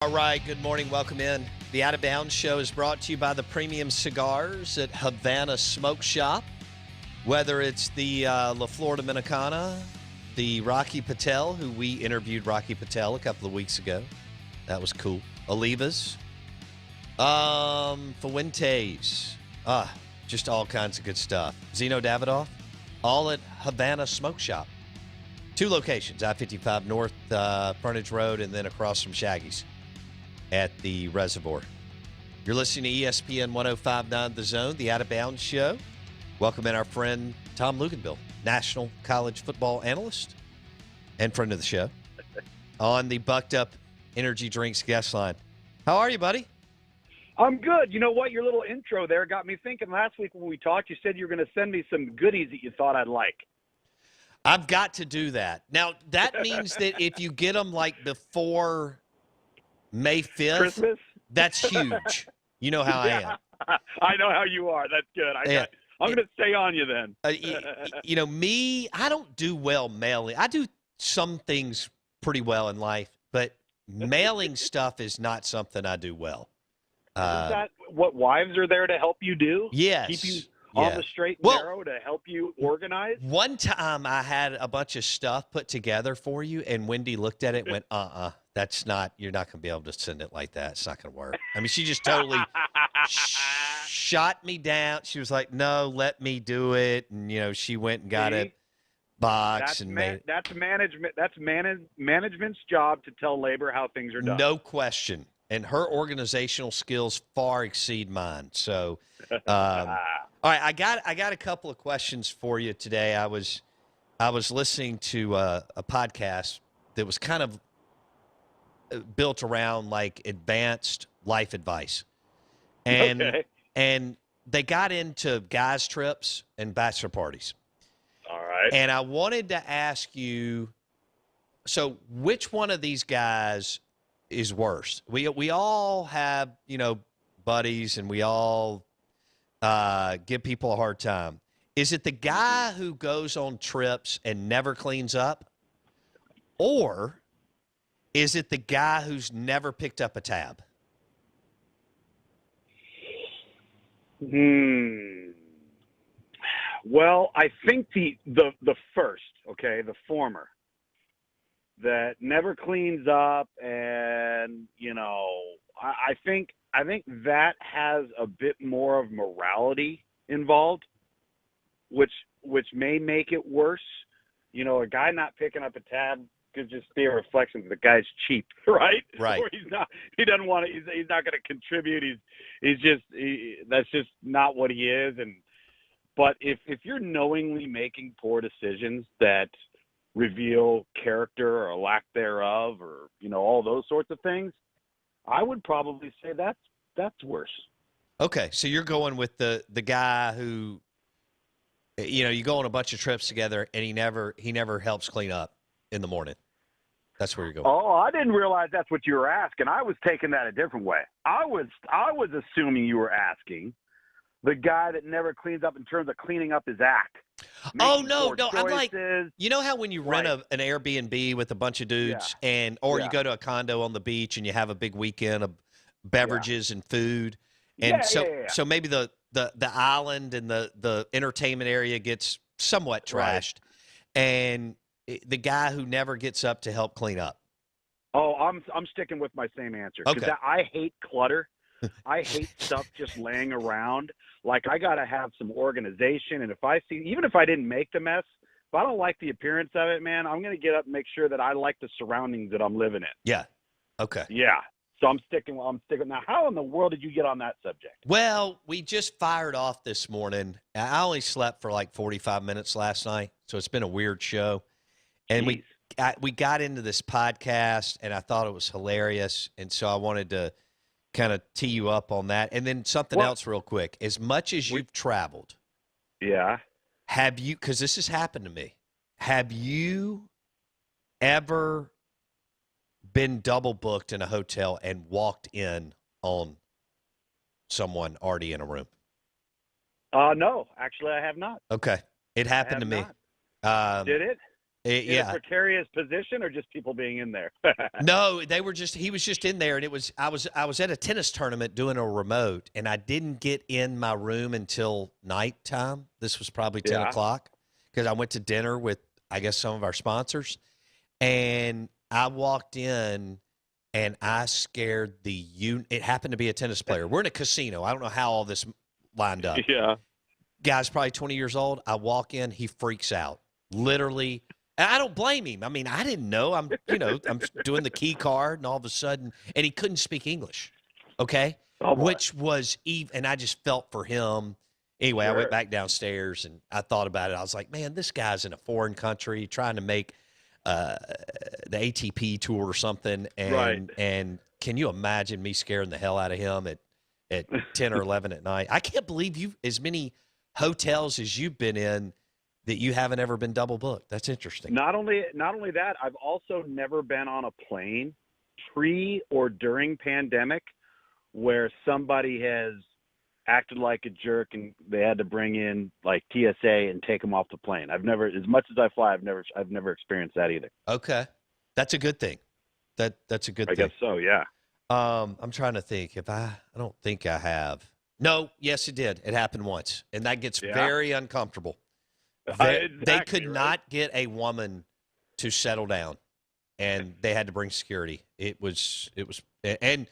All right, good morning. Welcome in. The Out of Bounds Show is brought to you by the premium cigars at Havana Smoke Shop. Whether it's the La Flor Dominicana, the Rocky Patel, who we interviewed Rocky Patel a couple of weeks ago. That was cool. Olivas. Fuentes. Just all kinds of good stuff. Zeno Davidoff. All at Havana Smoke Shop. 2 locations, I-55 North Frontage Road and then across from Shaggy's at the Reservoir. You're listening to ESPN 105.9 The Zone, the Out of Bounds Show. Welcome in our friend Tom Luginbill, National College Football Analyst and friend of the show, on the Bucked Up Energy Drinks guest line. How are you, buddy? I'm good. You know what? Your little intro there got me thinking. Last week when we talked, you said you were going to send me some goodies that you thought I'd like. I've got to do that. Now, that means that if you get them like before May 5th, Christmas? That's huge. You know how I am. I know how you are. That's good. I'm going to stay on you then. Me, I don't do well mailing. I do some things pretty well in life, but mailing stuff is not something I do well. Is that what wives are there to help you do? Yes. Keep you on the straight and narrow to help you organize? One time I had a bunch of stuff put together for you, and Wendy looked at it and went, that's not, you're not going to be able to send it like that. It's not going to work. I mean, she just totally shot me down. She was like, no, let me do it. And, she went and got a box and made it. That's management. That's management's job to tell labor how things are done. No question. And her organizational skills far exceed mine. So, all right, I got a couple of questions for you today. I was listening to a podcast that was kind of built around like advanced life advice, and they got into guys trips and bachelor parties. All right. And I wanted to ask you, so which one of these guys is worse? We all have, buddies, and we all give people a hard time. Is it the guy who goes on trips and never cleans up? Or is it the guy who's never picked up a tab? Well, I think the first, the former, that never cleans up, and I think that has a bit more of morality involved, which may make it worse. A guy not picking up a tab could just be a reflection that the guy's cheap, right? Right. Or he doesn't want to. He's not going to contribute. That's just not what he is. But if you're knowingly making poor decisions that reveal character or lack thereof, or all those sorts of things, I would probably say that's worse. Okay, so you're going with the guy who, you go on a bunch of trips together and he never helps clean up in the morning. That's where you're going. Oh, I didn't realize that's what you were asking. I was taking that a different way. I was assuming you were asking the guy that never cleans up in terms of cleaning up his act. Oh, no. I'm like, how when you rent an Airbnb with a bunch of dudes or you go to a condo on the beach and you have a big weekend of beverages and food. And so maybe the island and the entertainment area gets somewhat trashed. Right. And the guy who never gets up to help clean up. Oh, I'm sticking with my same answer. Okay. I hate clutter. I hate stuff just laying around. Like, I got to have some organization. And even if I didn't make the mess, if I don't like the appearance of it, man, I'm going to get up and make sure that I like the surroundings that I'm living in. Yeah. Okay. Yeah. So I'm sticking. Now, how in the world did you get on that subject? Well, we just fired off this morning. I only slept for like 45 minutes last night, so it's been a weird show. And we got into this podcast, and I thought it was hilarious, and so I wanted to kind of tee you up on that. And then something else real quick. As much as you've traveled, have you, because this has happened to me, have you ever been double booked in a hotel and walked in on someone already in a room? No, actually I have not. Okay. It happened to me. Did it? In a precarious position, or just people being in there? No, he was just in there, and I was at a tennis tournament doing a remote, and I didn't get in my room until nighttime. This was probably 10 o'clock because I went to dinner with, I guess, some of our sponsors, and I walked in and I scared it happened to be a tennis player. We're in a casino. I don't know how all this lined up. Yeah. Guy's probably 20 years old. I walk in, he freaks out. Literally. And I don't blame him. I mean, I didn't know. I'm doing the key card, and all of a sudden, and he couldn't speak English. Okay? Oh, boy. Which was and I just felt for him. Anyway, Sure. I went back downstairs and I thought about it. I was like, man, this guy's in a foreign country trying to make the ATP tour or something. And Right. and can you imagine me scaring the hell out of him at 10 or 11 at night? I can't believe as many hotels as you've been in that you haven't ever been double booked. That's interesting. Not only that, I've also never been on a plane pre or during pandemic where somebody has acted like a jerk and they had to bring in like TSA and take them off the plane. I've never, as much as I fly, I've never experienced that either. Okay. That's a good thing. That's a good thing. I guess so, yeah. I'm trying to think I don't think I have. No, yes, it did. It happened once, and that gets very uncomfortable. They could not get a woman to settle down, and they had to bring security. It was, and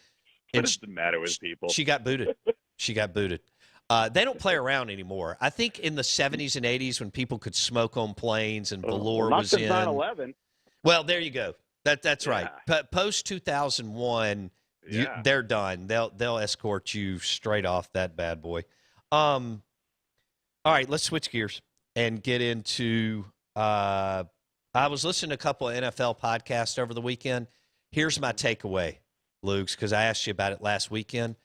what's the matter with people? She got booted. She got booted. They don't play around anymore. I think in the 70s and 80s when people could smoke on planes and Velour was in. 9/11. Well, there you go. That's right. Post 2001. They're done. They'll escort you straight off that bad boy. All right, let's switch gears and get into I was listening to a couple of NFL podcasts over the weekend. Here's my takeaway, Luke's, because I asked you about it last weekend.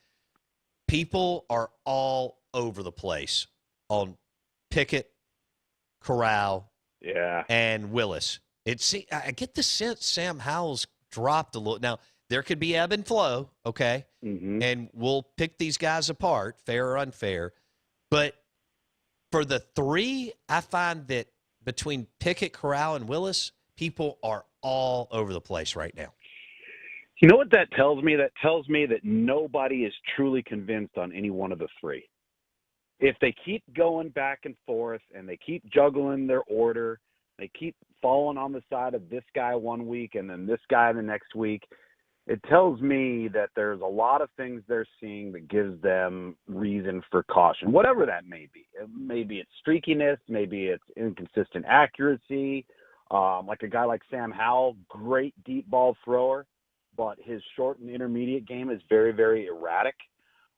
People are all over the place on Pickett, Corral, and Willis. I get the sense Sam Howell's dropped a little. Now, there could be ebb and flow, okay? Mm-hmm. And we'll pick these guys apart, fair or unfair. But for the three, I find that between Pickett, Corral, and Willis, people are all over the place right now. You know what that tells me? That tells me that nobody is truly convinced on any one of the three. If they keep going back and forth and they keep juggling their order, they keep falling on the side of this guy one week and then this guy the next week, it tells me that there's a lot of things they're seeing that gives them reason for caution, whatever that may be. Maybe it's streakiness, maybe it's inconsistent accuracy. Like a guy like Sam Howell, great deep ball thrower, but his short and intermediate game is very, very erratic.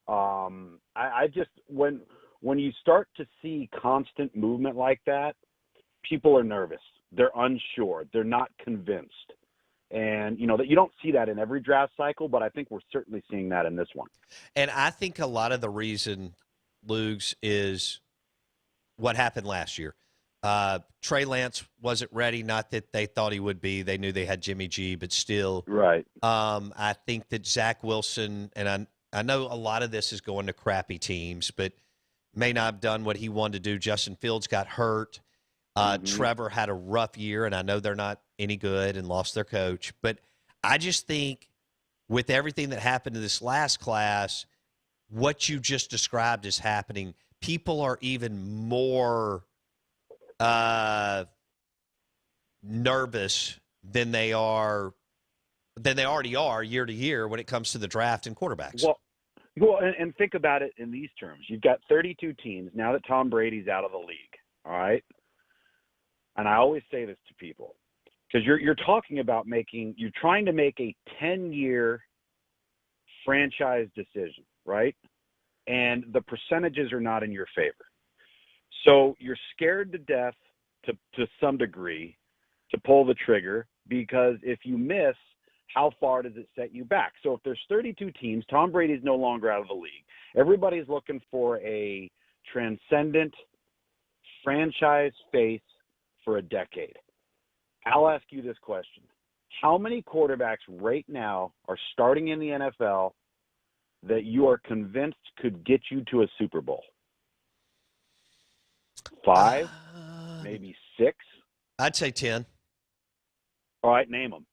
I just, when you start to see constant movement like that, people are nervous. They're unsure. They're not convinced. And, that you don't see that in every draft cycle, but I think we're certainly seeing that in this one. And I think a lot of the reason, Lugs, is what happened last year. Trey Lance wasn't ready. Not that they thought he would be. They knew they had Jimmy G, but still. Right. I think that Zach Wilson, and I know a lot of this is going to crappy teams, but may not have done what he wanted to do. Justin Fields got hurt. Trevor had a rough year, and I know they're not any good and lost their coach. But I just think with everything that happened to this last class, what you just described is happening. People are even more nervous than they already are year to year when it comes to the draft and quarterbacks. Well, and think about it in these terms. You've got 32 teams now that Tom Brady's out of the league, all right? And I always say this to people because you're talking about you're trying to make a 10-year franchise decision, right? And the percentages are not in your favor. So you're scared to death to some degree to pull the trigger because if you miss, how far does it set you back? So if there's 32 teams, Tom Brady's no longer out of the league. Everybody's looking for a transcendent franchise face for a decade. I'll ask you this question. How many quarterbacks right now are starting in the NFL that you are convinced could get you to a Super Bowl? 5? Maybe 6? I'd say 10. All right, name them.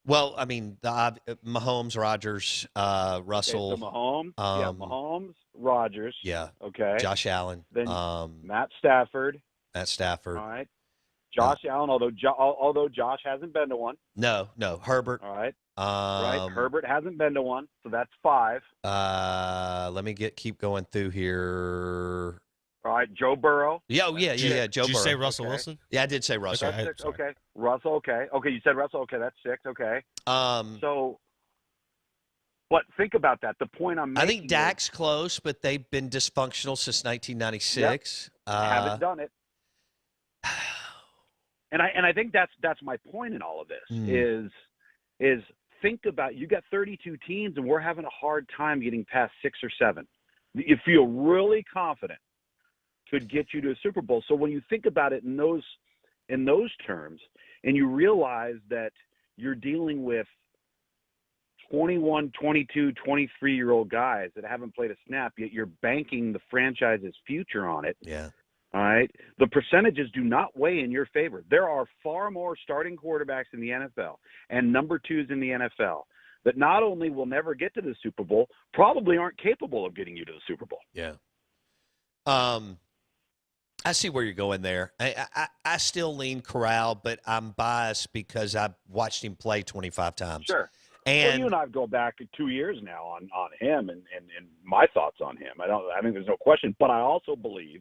Well, I mean, Mahomes, Rodgers, Russell. Okay, so Mahomes, Mahomes, Rodgers. Yeah. Okay. Josh Allen. Then Matt Stafford. Matt Stafford. All right. Josh Allen, although Josh hasn't been to one. No. Herbert. All right. Right. Herbert hasn't been to one, so that's 5. Let me keep going through here. All right, Joe Burrow. Yeah, Joe Burrow. Did you say Russell Wilson? Yeah, I did say Russell. Okay, that's 6. Okay. Russell, okay. Okay, you said Russell. Okay, that's 6. Okay. So, but think about that. The point I'm making, I think Dak's close, but they've been dysfunctional since 1996. Yep. Haven't done it. And I think that's my point in all of this is think about, you got 32 teams and we're having a hard time getting past 6 or 7. You feel really confident could get you to a Super Bowl. So when you think about it in those terms, and you realize that you're dealing with 21, 22, 23-year-old guys that haven't played a snap, yet you're banking the franchise's future on it. Yeah. All right. The percentages do not weigh in your favor. There are far more starting quarterbacks in the NFL and number 2s in the NFL that not only will never get to the Super Bowl, probably aren't capable of getting you to the Super Bowl. Yeah. I see where you're going there. I still lean Corral, but I'm biased because I've watched him play 25 times. Sure. And well, you and I go back 2 years now on him and my thoughts on him. I think there's no question, but I also believe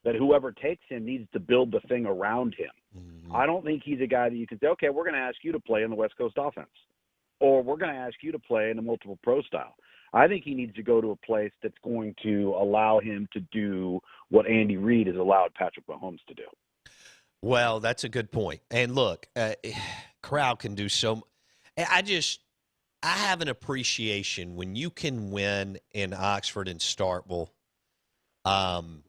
that whoever takes him needs to build the thing around him. Mm-hmm. I don't think he's a guy that you can say, okay, we're going to ask you to play in the West Coast offense, or we're going to ask you to play in a multiple pro style. I think he needs to go to a place that's going to allow him to do what Andy Reid has allowed Patrick Mahomes to do. Well, that's a good point. And look, Corral can do so. I have an appreciation when you can win in Oxford and Starkville. Oxford,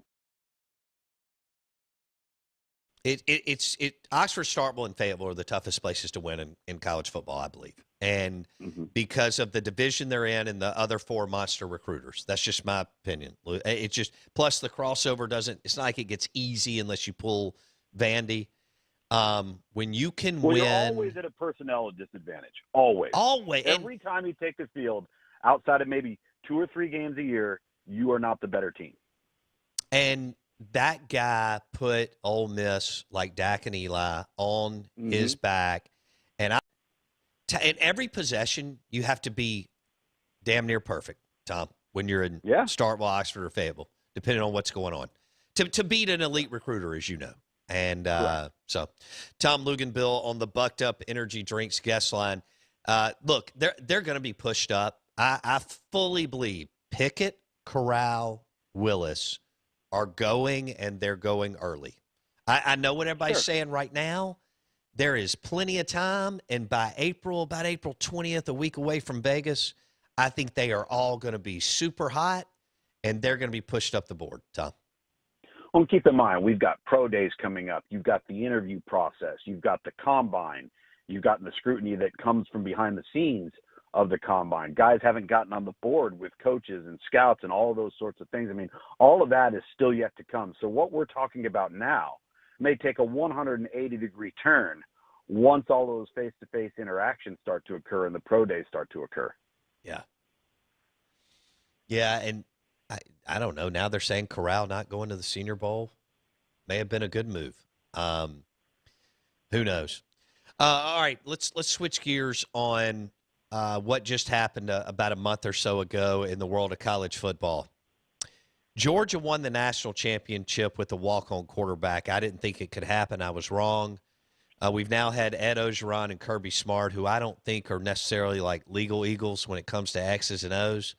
Starkville, and Fayetteville are the toughest places to win in college football, I believe. And because of the division they're in and the other 4 monster recruiters. That's just my opinion. It's just, plus the crossover it's not like it gets easy unless you pull Vandy. When you can win. You're always at a personnel disadvantage. Always. Every time you take the field, outside of maybe 2 or 3 games a year, you are not the better team. And that guy put Ole Miss, like Dak and Eli, on his back. And in every possession, you have to be damn near perfect, Tom, when you're in Starkville, Oxford, or Fayetteville, depending on what's going on, to beat an elite recruiter, as you know. And so Tom Luginbill on the Bucked Up Energy Drinks guest line. Look, they're going to be pushed up. I fully believe Pickett, Corral, Willis are going, and they're going early. I know what everybody's saying right now. There is plenty of time, and by about April 20th, a week away from Vegas, I think they are all going to be super hot, and they're going to be pushed up the board, Tom. Well, keep in mind, we've got pro days coming up. You've got the interview process. You've got the combine. You've got the scrutiny that comes from behind the scenes of the combine. Guys haven't gotten on the board with coaches and scouts and all those sorts of things. I mean, all of that is still yet to come. So what we're talking about now may take a 180-degree turn once all those face-to-face interactions start to occur and the pro days start to occur. Yeah. Yeah, and I don't know. Now they're saying Corral not going to the Senior Bowl may have been a good move. Who knows? All right, let's switch gears on what just happened about a month or so ago in the world of college football. Georgia won the national championship with a walk-on quarterback. I didn't think it could happen. I was wrong. We've now had Ed Ogeron and Kirby Smart, who I don't think are necessarily like legal Eagles when it comes to X's and O's,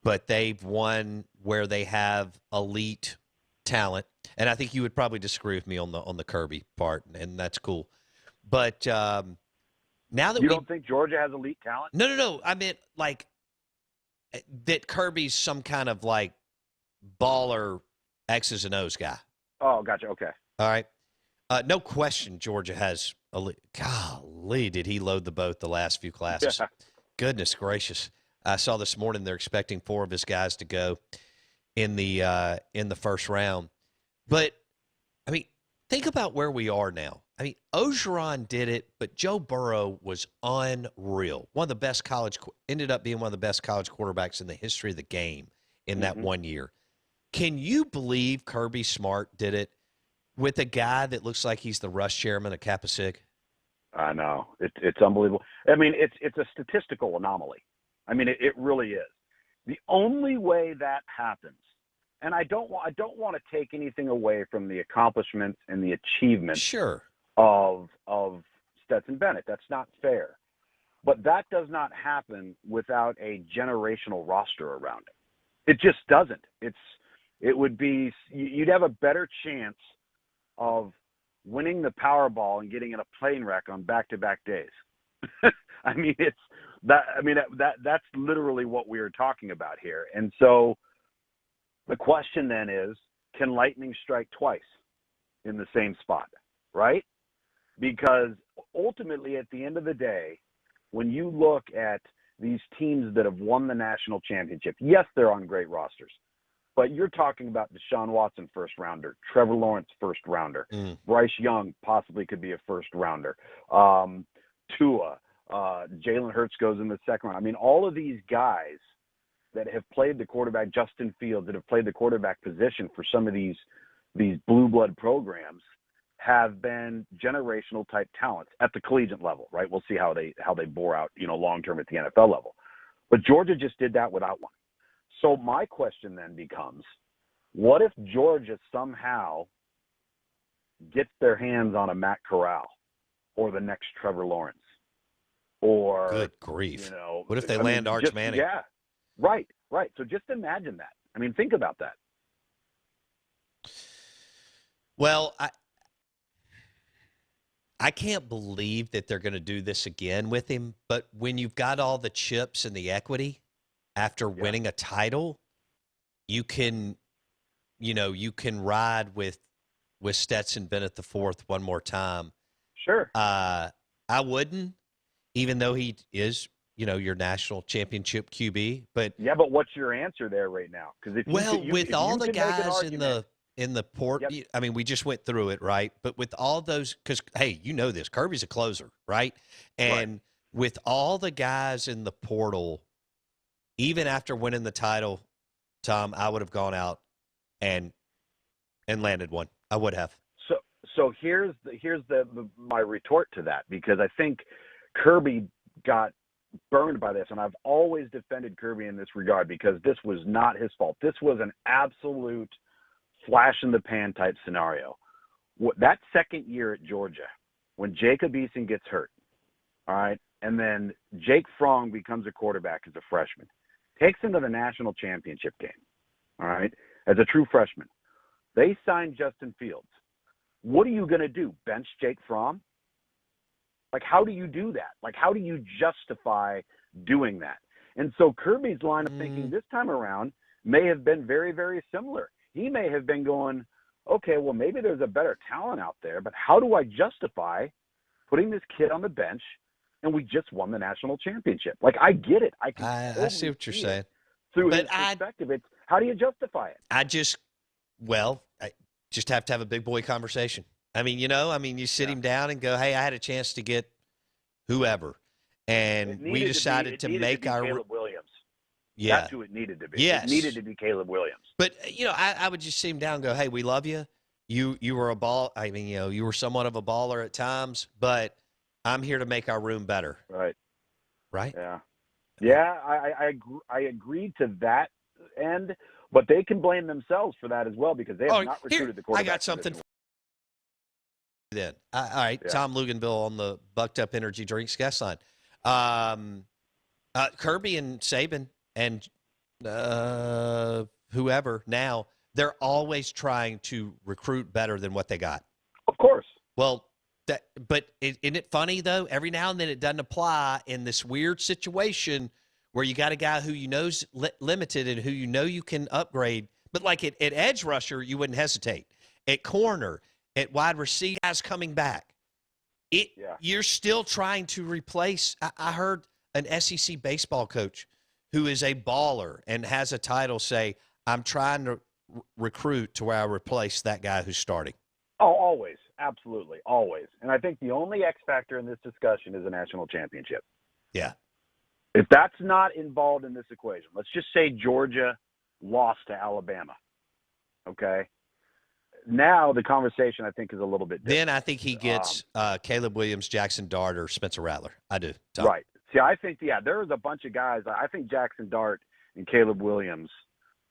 but they've won where they have elite talent. And I think you would probably disagree with me on the Kirby part, and that's cool. But now that you don't think Georgia has elite talent? No. I meant like that Kirby's some kind of like baller X's and O's guy. Oh, gotcha. Okay. All right. No question Georgia has elite. Golly, did he load the boat the last few classes? Yeah. Goodness gracious. I saw this morning they're expecting 4 of his guys to go in the first round. But, I mean, think about where we are now. I mean, Ogeron did it, but Joe Burrow was unreal. One of the best ended up being one of the best college quarterbacks in the history of the game in that 1 year. Can you believe Kirby Smart did it with a guy that looks like he's the Rush chairman of Kappa Sig? I know. It's unbelievable. I mean, it's a statistical anomaly. I mean, it really is. The only way that happens, and I don't want to take anything away from the accomplishments and the achievements Sure. of Stetson Bennett. That's not fair. But that does not happen without a generational roster around it. It just doesn't. You'd have a better chance of winning the Powerball and getting in a plane wreck on back-to-back days. I mean, that's literally what we are talking about here. And so the question then is, can lightning strike twice in the same spot, right? Because ultimately, at the end of the day, when you look at these teams that have won the national championship, yes, they're on great rosters, but you're talking about Deshaun Watson, first rounder, Trevor Lawrence, first rounder, Bryce Young possibly could be a first rounder, Tua, Jalen Hurts goes in the second round. I mean, all of these guys that have played the quarterback, Justin Fields, that have played the quarterback position for some of these blue blood programs have been generational type talents at the collegiate level, right? We'll see how they bore out, long term at the NFL level. But Georgia just did that without one. So my question then becomes, what if Georgia somehow gets their hands on a Matt Corral or the next Trevor Lawrence? Or good grief. What if they land Arch Manning? Yeah, right. So just imagine that. I mean, think about that. Well, I can't believe that they're going to do this again with him, but when you've got all the chips and the equity after winning a title, you can ride with Stetson Bennett the fourth one more time. Sure. I wouldn't, even though he is, your national championship QB. But yeah, but what's your answer there right now? Because with all the guys in the port, yep. I mean, we just went through it, right? But with all those, because hey, this Kirby's a closer, right? And with all the guys in the portal, even after winning the title, Tom, I would have gone out and landed one. I would have. So here's my retort to that, because I think Kirby got burned by this, and I've always defended Kirby in this regard because this was not his fault. This was an absolute flash in the pan type scenario. That second year at Georgia, when Jacob Eason gets hurt, all right, and then Jake Fromm becomes a quarterback as a freshman, takes him to the national championship game, all right, as a true freshman. They signed Justin Fields. What are you going to do, bench Jake Fromm? Like, how do you do that? Like, how do you justify doing that? And so Kirby's line of thinking this time around may have been very, very similar. He may have been going, okay, well, maybe there's a better talent out there, but how do I justify putting this kid on the bench and we just won the national championship? Like, I get it. I see what you're saying. Through his perspective, it's how do you justify it? I just have to have a big boy conversation. I mean, you sit him down and go, hey, I had a chance to get whoever. And we decided to make our Caleb Williams. Yeah. That's who it needed to be. Yes. It needed to be Caleb Williams. But, I would just sit him down and go, hey, we love you. You were a ball. I mean, you were somewhat of a baller at times, but I'm here to make our room better. Right. Right? Yeah. Yeah, I agreed to that end, but they can blame themselves for that as well because they have not recruited the quarterback. I got something for you then. All right, yeah. Tom Luginbill on the Bucked Up Energy Drinks guest line. Kirby and Saban and whoever now, they're always trying to recruit better than what they got. Of course. Well, but isn't it funny, though? Every now and then it doesn't apply in this weird situation where you got a guy who know's limited and who you can upgrade. But like at edge rusher, you wouldn't hesitate. At corner, at wide receiver, guys coming back. You're still trying to replace. I heard an SEC baseball coach who is a baller and has a title say, I'm trying to recruit to where I replace that guy who's starting. Oh, always. Absolutely, always. And I think the only X factor in this discussion is a national championship. Yeah. If that's not involved in this equation, let's just say Georgia lost to Alabama, okay? Now the conversation, I think, is a little bit different. Then I think he gets Caleb Williams, Jackson Dart, or Spencer Rattler. I do. Tom. Right. See, I think, there was a bunch of guys. I think Jackson Dart and Caleb Williams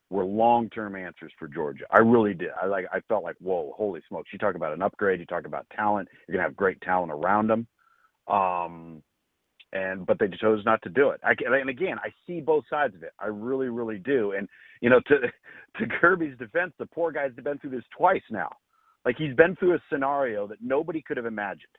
were long-term answers for Georgia. I really did. I felt like, whoa, holy smokes. You talk about an upgrade. You talk about talent. You're going to have great talent around them. But they chose not to do it. And again, I see both sides of it. I really, really do. And, to Kirby's defense, the poor guy's been through this twice now. Like, he's been through a scenario that nobody could have imagined.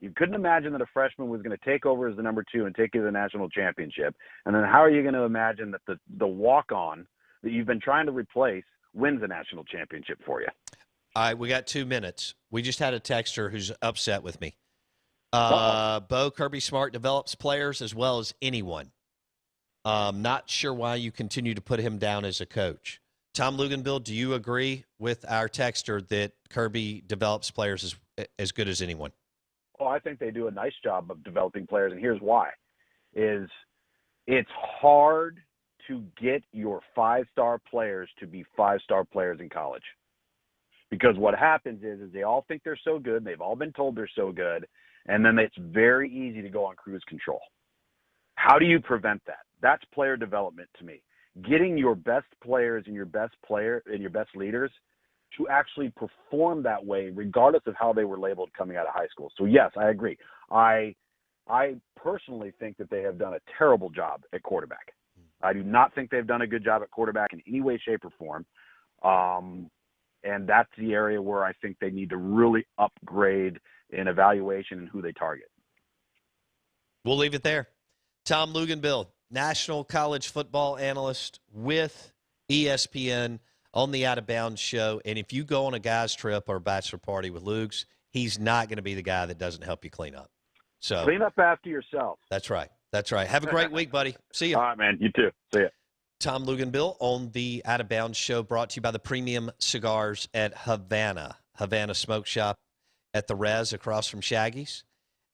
You couldn't imagine that a freshman was going to take over as the number 2 and take you to the national championship. And then how are you going to imagine that the walk-on that you've been trying to replace wins a national championship for you? All right, we got 2 minutes. We just had a texter who's upset with me. Bo, Kirby Smart develops players as well as anyone. Not sure why you continue to put him down as a coach. Tom Luginbill, do you agree with our texter that Kirby develops players as good as anyone? Oh, I think they do a nice job of developing players, and here's why. It's hard to get your 5-star players to be 5-star players in college. Because what happens is they all think they're so good, and they've all been told they're so good, and then it's very easy to go on cruise control. How do you prevent that? That's player development to me. Getting your best players and your best leaders to actually perform that way, regardless of how they were labeled coming out of high school. So yes, I agree. I personally think that they have done a terrible job at quarterback. I do not think they've done a good job at quarterback in any way, shape, or form. And that's the area where I think they need to really upgrade in evaluation and who they target. We'll leave it there. Tom Luginbill, national college football analyst with ESPN on the Out of Bounds show. And if you go on a guy's trip or a bachelor party with Lugs, he's not going to be the guy that doesn't help you clean up. So clean up after yourself. That's right. That's right. Have a great week, buddy. See you. All right, man. You too. See ya. Tom Luginbill on the Out of Bounds show, brought to you by the Premium Cigars at Havana Smoke Shop at the Res across from Shaggy's,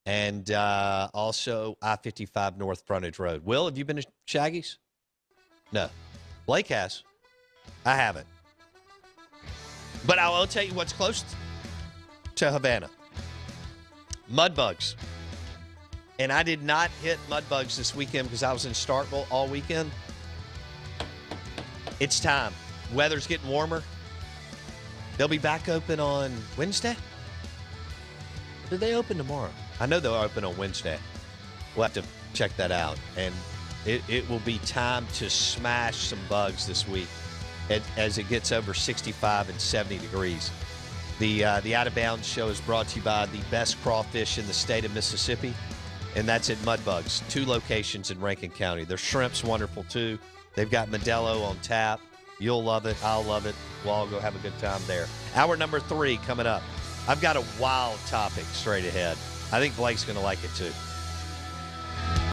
and also I-55 North Frontage Road. Will, have you been to Shaggy's? No. Blake has. I haven't. But I'll tell you what's close to Havana. Mudbugs. And I did not hit Mudbugs this weekend because I was in Starkville all weekend. It's time. Weather's getting warmer. They'll be back open on Wednesday. Do they open tomorrow? I know they'll open on Wednesday. We'll have to check that out. And it will be time to smash some bugs this week as it gets over 65 and 70 degrees. The Out of Bounds show is brought to you by the best crawfish in the state of Mississippi, and that's at Mudbugs, 2 locations in Rankin County. Their shrimp's wonderful, too. They've got Modelo on tap. You'll love it. I'll love it. We'll all go have a good time there. Hour number 3 coming up. I've got a wild topic straight ahead. I think Blake's going to like it, too.